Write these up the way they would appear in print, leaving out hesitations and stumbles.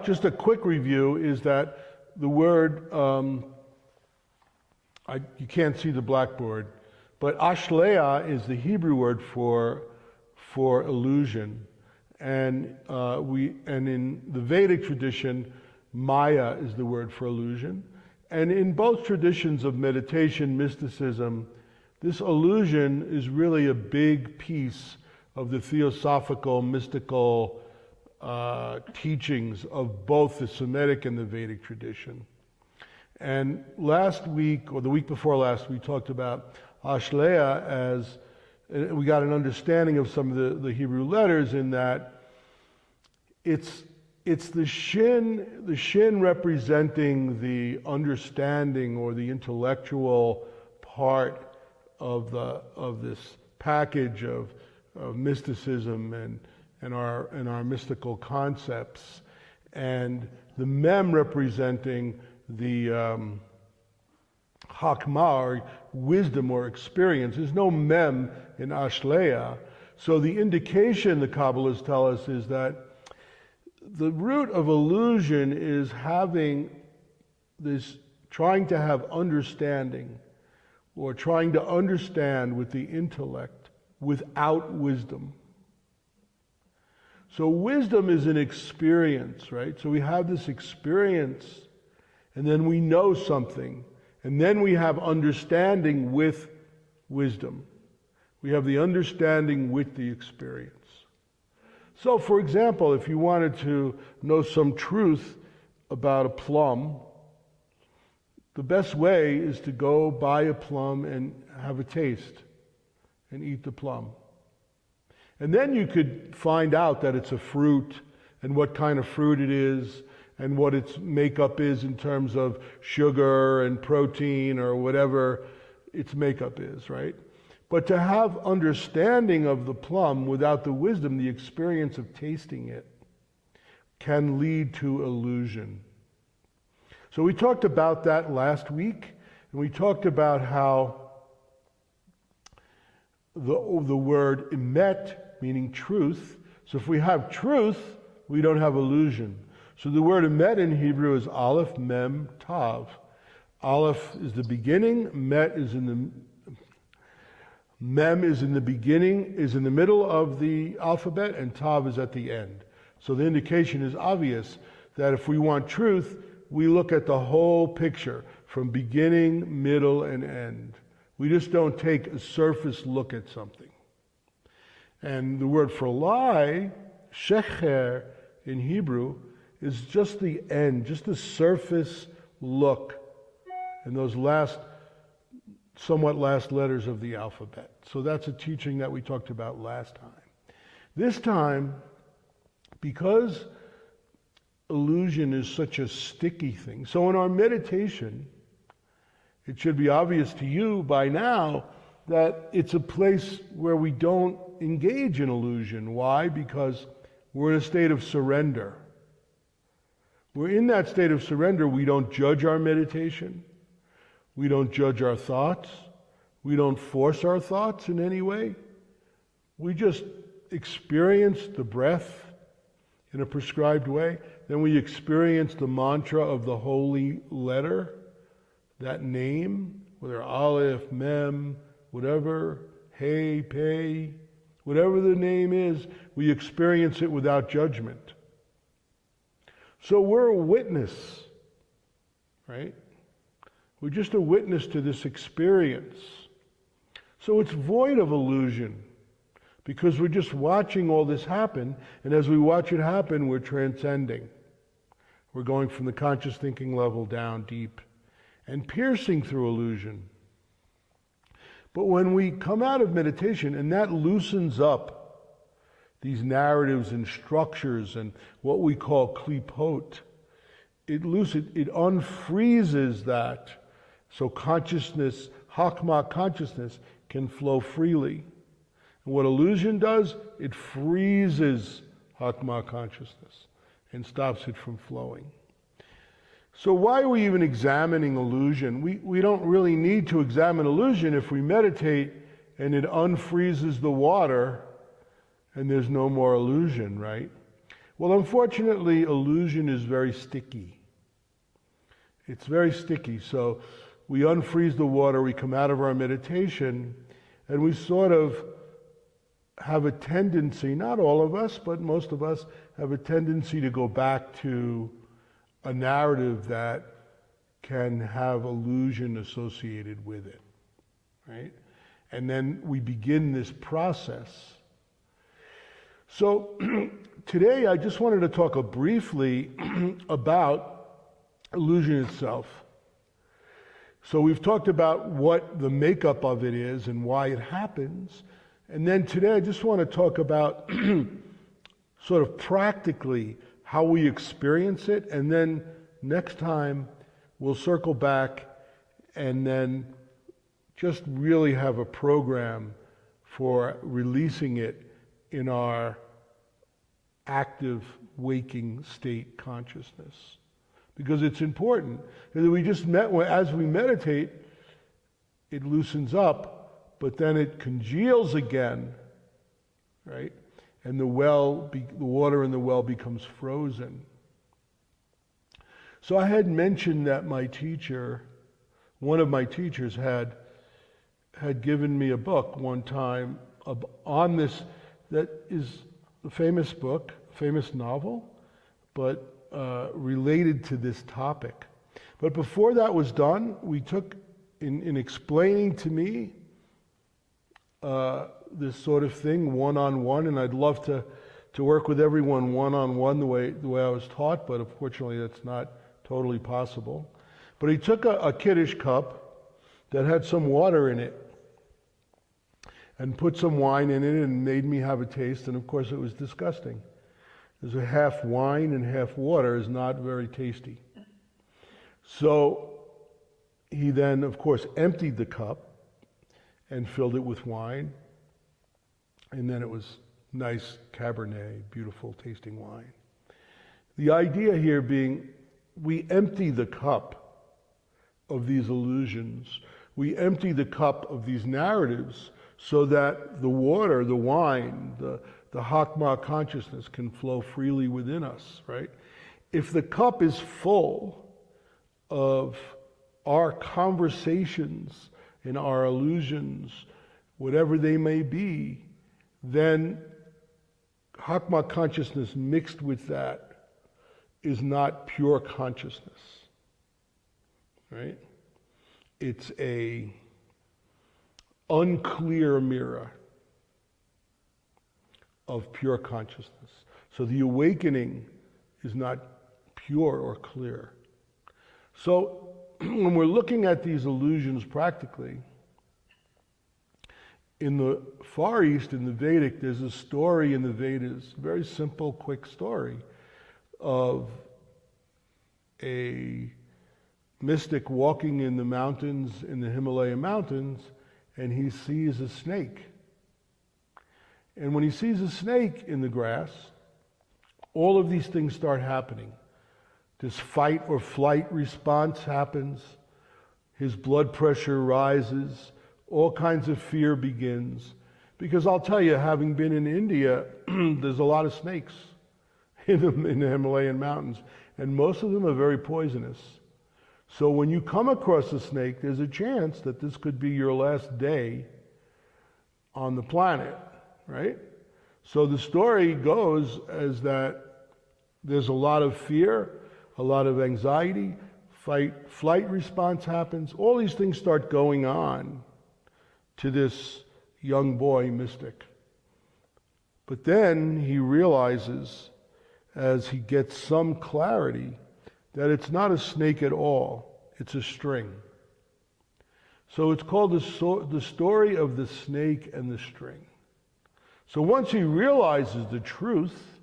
Just a quick review is that the word, you can't see the blackboard, but ashleya is the Hebrew word for illusion. And in the Vedic tradition, Maya is the word for illusion. And in both traditions of meditation, mysticism, this illusion is really a big piece of the theosophical, mystical teachings of both the Semitic and the Vedic tradition. And last week, or the week before last, we talked about ashleya as, we got an understanding of some of the Hebrew letters in that it's the shin representing the understanding or the intellectual part of this package of mysticism and our mystical concepts, and the mem representing the hakma, or wisdom or experience. There's no mem in ashleya. So the indication, the Kabbalists tell us, is that the root of illusion is having this, trying to have understanding, or trying to understand with the intellect without wisdom. So wisdom is an experience, right? So we have this experience, and then we know something, and then we have understanding with wisdom. We have the understanding with the experience. So, for example, if you wanted to know some truth about a plum, the best way is to go buy a plum and have a taste and eat the plum. And then you could find out that it's a fruit and what kind of fruit it is and what its makeup is in terms of sugar and protein or whatever its makeup is, right? But to have understanding of the plum without the wisdom, the experience of tasting it, can lead to illusion. So we talked about that last week, and we talked about how the word emet, meaning truth. So if we have truth, we don't have illusion. So the word emet in Hebrew is aleph, mem, tav. Aleph is the beginning, mem is in the beginning, is in the middle of the alphabet, and tav is at the end. So the indication is obvious that if we want truth, we look at the whole picture from beginning, middle, and end. We just don't take a surface look at something. And the word for lie, shecher in Hebrew, is just the end, just the surface look, and those somewhat last letters of the alphabet. So that's a teaching that we talked about last time. This time, because illusion is such a sticky thing, so in our meditation, it should be obvious to you by now that it's a place where we don't engage in illusion. Why? Because we're in a state of surrender. We're in that state of surrender. We don't judge our meditation. We don't judge our thoughts. We don't force our thoughts in any way. We just experience the breath in a prescribed way. Then we experience the mantra of the holy letter, that name, whether aleph, mem, whatever, hey, pei, whatever the name is, we experience it without judgment. So we're a witness, right? We're just a witness to this experience. So it's void of illusion because we're just watching all this happen, and as we watch it happen, we're transcending. We're going from the conscious thinking level down deep and piercing through illusion. But when we come out of meditation, and that loosens up these narratives and structures and what we call klipot, it unfreezes that. So consciousness, hakma consciousness, can flow freely. And what illusion does, it freezes hakma consciousness and stops it from flowing. So why are we even examining illusion? We don't really need to examine illusion if we meditate and it unfreezes the water and there's no more illusion, right? Well, unfortunately, illusion is very sticky. It's very sticky. So we unfreeze the water, we come out of our meditation, and we sort of have a tendency, not all of us, but most of us have a tendency to go back to a narrative that can have illusion associated with it, right? And then we begin this process. So today I just wanted to talk briefly about illusion itself. So we've talked about what the makeup of it is and why it happens. And then today I just want to talk about sort of practically how we experience it. And then next time we'll circle back and then just really have a program for releasing it in our active waking state consciousness. Because it's important. Because we just as we meditate, it loosens up, but then it congeals again, right? And the water in the well becomes frozen. So I had mentioned that my teacher, one of my teachers had given me a book one time on this, that is a famous book, famous novel, but related to this topic. But before that was done, we took, in explaining to me this sort of thing one-on-one, and I'd love to work with everyone one-on-one the way I was taught, but unfortunately that's not totally possible. But he took a kiddish cup that had some water in it and put some wine in it and made me have a taste, and of course it was disgusting. There's a half wine and half water is not very tasty. So he then, of course, emptied the cup and filled it with wine, and then it was nice Cabernet, beautiful tasting wine. The idea here being, we empty the cup of these illusions. We empty the cup of these narratives so that the water, the wine, the Hakma consciousness can flow freely within us, right? If the cup is full of our conversations and our illusions, whatever they may be, then Hakma consciousness mixed with that is not pure consciousness, right? It's a unclear mirror of pure consciousness. So the awakening is not pure or clear. So when we're looking at these illusions practically, in the Far East, in the Vedic, there's a story in the Vedas, a very simple, quick story of a mystic walking in the mountains, in the Himalaya mountains, and he sees a snake. And when he sees a snake in the grass, all of these things start happening. This fight or flight response happens. His blood pressure rises. All kinds of fear begins. Because I'll tell you, having been in India, there's a lot of snakes in the Himalayan mountains. And most of them are very poisonous. So when you come across a snake, there's a chance that this could be your last day on the planet, right? So the story goes as that there's a lot of fear, a lot of anxiety, flight response happens. All these things start going on to this young boy mystic. But then he realizes, as he gets some clarity, that it's not a snake at all, it's a string. So it's called the story of the snake and the string. So once he realizes the truth,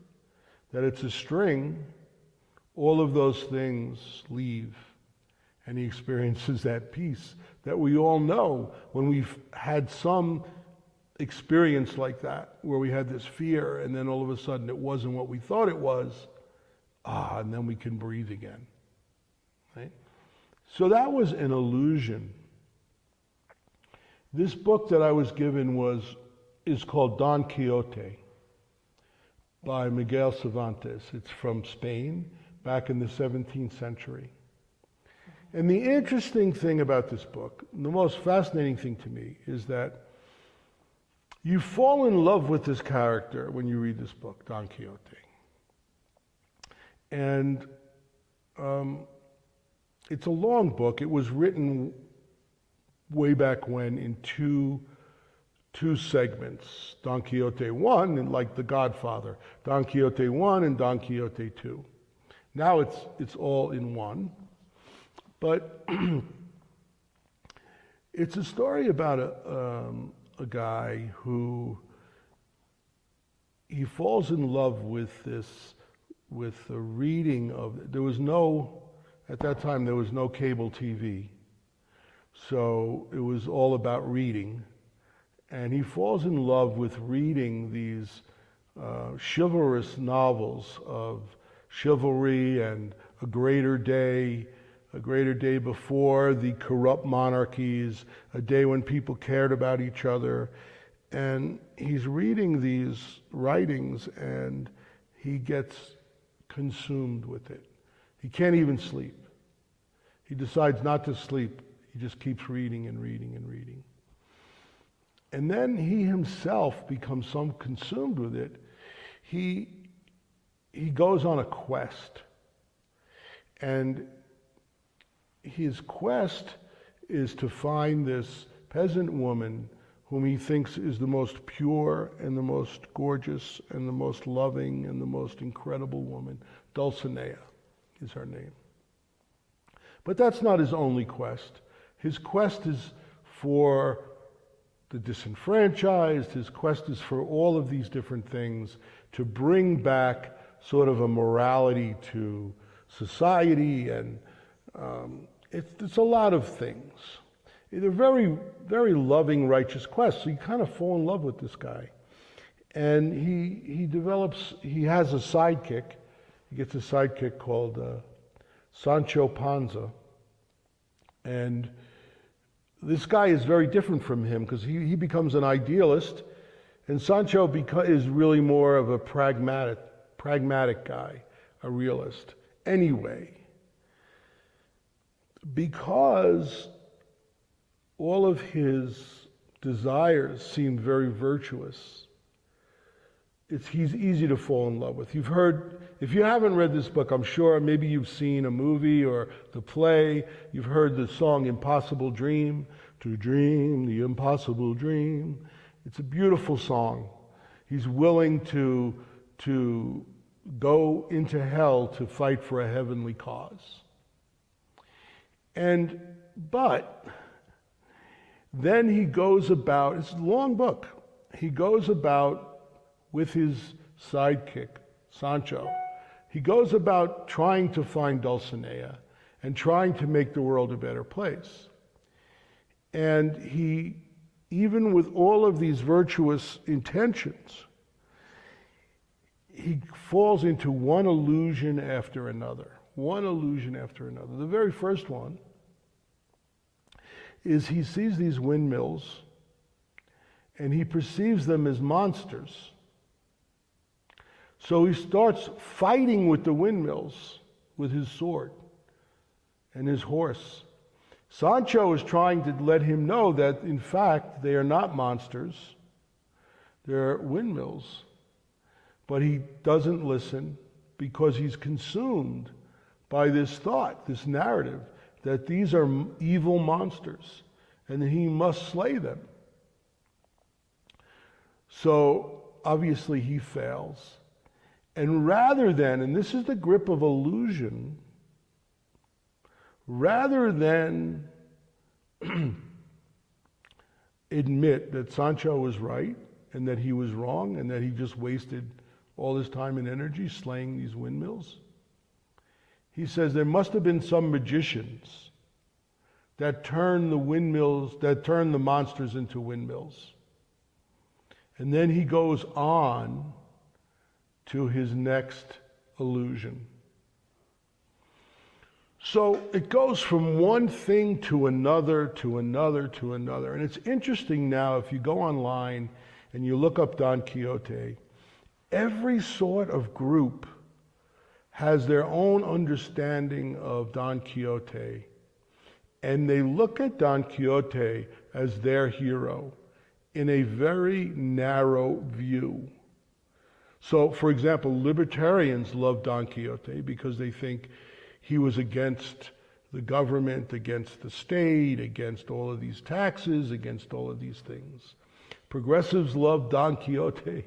that it's a string, all of those things leave, and he experiences that peace that we all know when we've had some experience like that, where we had this fear, and then all of a sudden it wasn't what we thought it was, and then we can breathe again, right? So that was an illusion. This book that I was given is called Don Quixote, by Miguel Cervantes. It's from Spain, back in the 17th century. And the interesting thing about this book, the most fascinating thing to me, is that you fall in love with this character when you read this book, Don Quixote. And it's a long book. It was written way back when in two segments, Don Quixote 1 and like The Godfather, Don Quixote 1 and Don Quixote 2. Now it's all in one. But it's a story about a guy who he falls in love with the reading of, at that time there was no cable TV. So it was all about reading. And he falls in love with reading these chivalrous novels of chivalry and a greater day before the corrupt monarchies, a day when people cared about each other. And he's reading these writings and he gets consumed with it. He can't even sleep. He decides not to sleep. He just keeps reading and reading and reading. And then he himself becomes so consumed with it, he goes on a quest. And his quest is to find this peasant woman whom he thinks is the most pure and the most gorgeous and the most loving and the most incredible woman. Dulcinea is her name. But that's not his only quest. His quest is for the disenfranchised. His quest is for all of these different things to bring back sort of a morality to society, and it's a lot of things. They're very, very loving, righteous quests. So you kind of fall in love with this guy. And he has a sidekick. He gets a sidekick called Sancho Panza. And this guy is very different from him because he becomes an idealist, and Sancho is really more of a pragmatic guy, a realist. Anyway, because all of his desires seem very virtuous, he's easy to fall in love with. You've heard, if you haven't read this book, I'm sure maybe you've seen a movie or the play. You've heard the song Impossible Dream, to dream the impossible dream. It's a beautiful song. He's willing to go into hell to fight for a heavenly cause. But then he goes about, it's a long book, he goes about with his sidekick, Sancho. He goes about trying to find Dulcinea and trying to make the world a better place. And he, even with all of these virtuous intentions, he falls into one illusion after another. One illusion after another. The very first one is he sees these windmills and he perceives them as monsters. So he starts fighting with the windmills with his sword and his horse. Sancho is trying to let him know that, in fact, they are not monsters. They're windmills. But he doesn't listen because he's consumed by this thought, this narrative, that these are evil monsters and that he must slay them. So, obviously, he fails. And rather than, and this is the grip of illusion, rather than admit that Sancho was right and that he was wrong and that he just wasted all his time and energy slaying these windmills, he says there must have been some magicians that turned the monsters into windmills. And then he goes on to his next illusion. So it goes from one thing to another, to another, to another. And it's interesting now, if you go online and you look up Don Quixote, every sort of group has their own understanding of Don Quixote, and they look at Don Quixote as their hero in a very narrow view. So, for example, libertarians love Don Quixote because they think he was against the government, against the state, against all of these taxes, against all of these things. Progressives love Don Quixote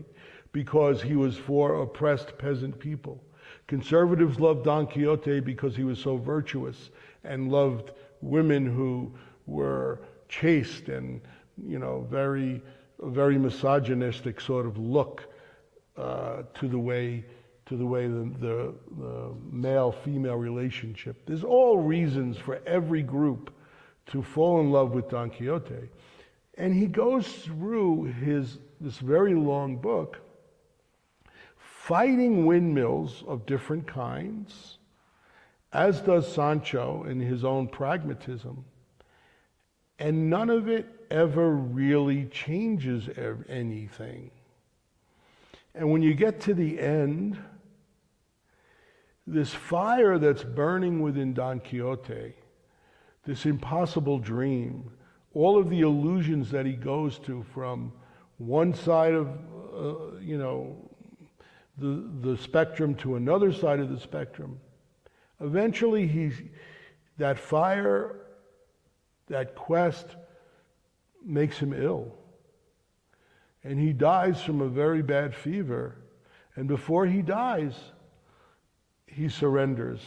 because he was for oppressed peasant people. Conservatives loved Don Quixote because he was so virtuous and loved women who were chaste and, very misogynistic sort of look to the way the male-female relationship. There's all reasons for every group to fall in love with Don Quixote. And he goes through this very long book fighting windmills of different kinds, as does Sancho in his own pragmatism. And none of it ever really changes anything. And when you get to the end, this fire that's burning within Don Quixote, this impossible dream, all of the illusions that he goes to from one side of, the spectrum to another side of the spectrum, eventually that fire, that quest makes him ill. And he dies from a very bad fever. And before he dies, he surrenders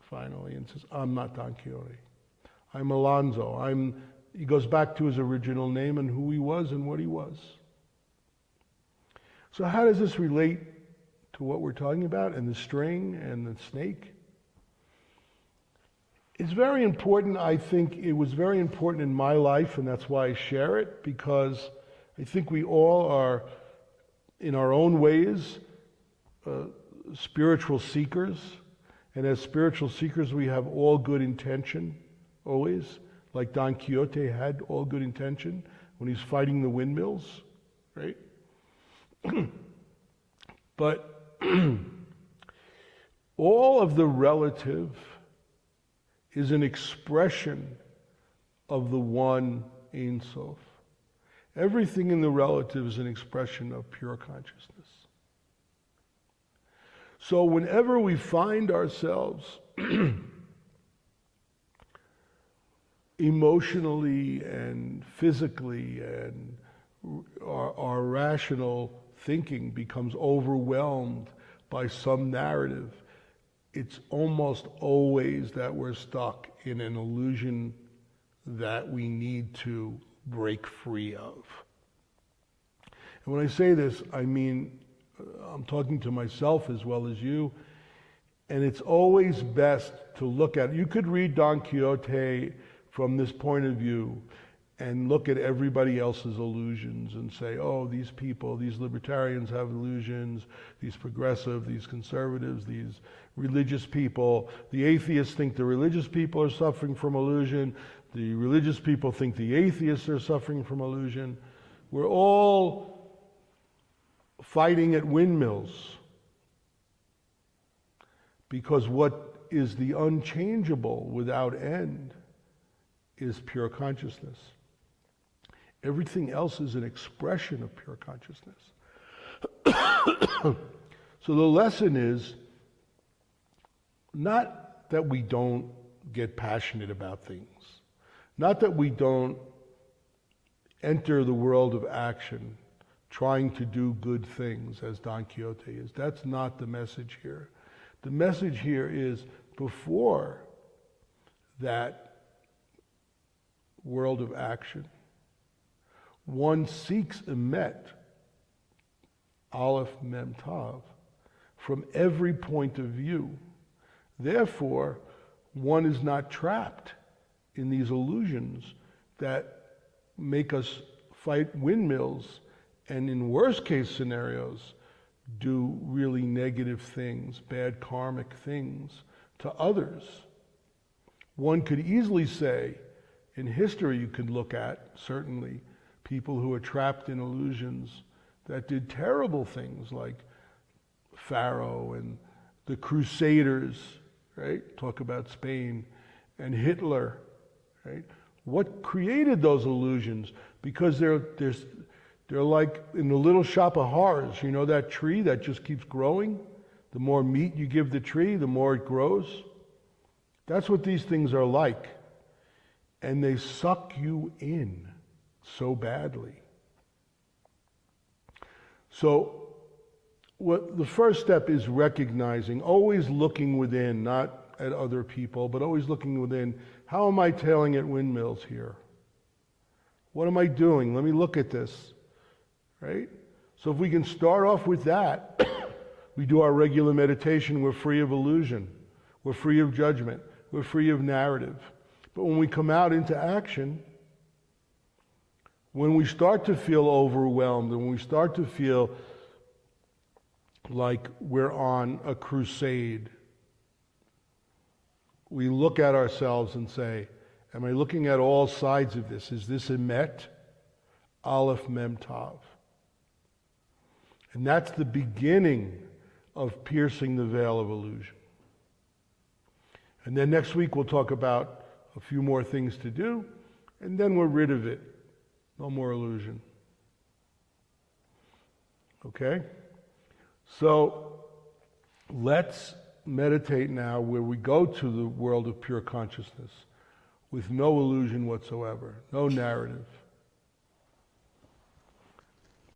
finally and says, I'm not Don Quixote. I'm Alonso. He goes back to his original name and who he was and what he was. So how does this relate to what we're talking about and the string and the snake? It's very important. I think it was very important in my life, and that's why I share it, because I think we all are, in our own ways, spiritual seekers. And as spiritual seekers, we have all good intention, always. Like Don Quixote had all good intention when he's fighting the windmills, right? But all of the relative is an expression of the one Ein Sof. Everything in the relative is an expression of pure consciousness. So whenever we find ourselves emotionally and physically, and our rational thinking becomes overwhelmed by some narrative, it's almost always that we're stuck in an illusion that we need to break free of. And when I say this, I mean, I'm talking to myself as well as you, and it's always best to look at it. You could read Don Quixote from this point of view and look at everybody else's illusions and say, oh, these people, these libertarians have illusions, these progressive, these conservatives, these religious people. The atheists think the religious people are suffering from illusion. The religious people think the atheists are suffering from illusion. We're all fighting at windmills, because what is the unchangeable without end is pure consciousness. Everything else is an expression of pure consciousness. So the lesson is not that we don't get passionate about things, not that we don't enter the world of action trying to do good things as Don Quixote is. That's not the message here. The message here is, before that world of action, one seeks emet, Aleph Mem Tav, from every point of view. Therefore, one is not trapped in these illusions that make us fight windmills and, in worst case scenarios, do really negative things, bad karmic things to others. One could easily say, in history you could look at, certainly, people who are trapped in illusions that did terrible things, like Pharaoh and the Crusaders, right? Talk about Spain and Hitler, right? What created those illusions? Because they're like in the little shop of horrors. You know that tree that just keeps growing? The more meat you give the tree, the more it grows. That's what these things are like. And they suck you in so badly. So the first step is recognizing, always looking within, not at other people, but always looking within. How am I tailing at windmills here? What am I doing? Let me look at this, right? So if we can start off with that, we do our regular meditation, we're free of illusion, we're free of judgment, we're free of narrative. But when we come out into action, when we start to feel overwhelmed and when we start to feel like we're on a crusade, we look at ourselves and say, am I looking at all sides of this? Is this Emet, Aleph, Mem, Tav? And that's the beginning of piercing the veil of illusion. And then next week we'll talk about a few more things to do, and then we're rid of it. No more illusion. Okay? So let's meditate now where we go to the world of pure consciousness with no illusion whatsoever, no narrative.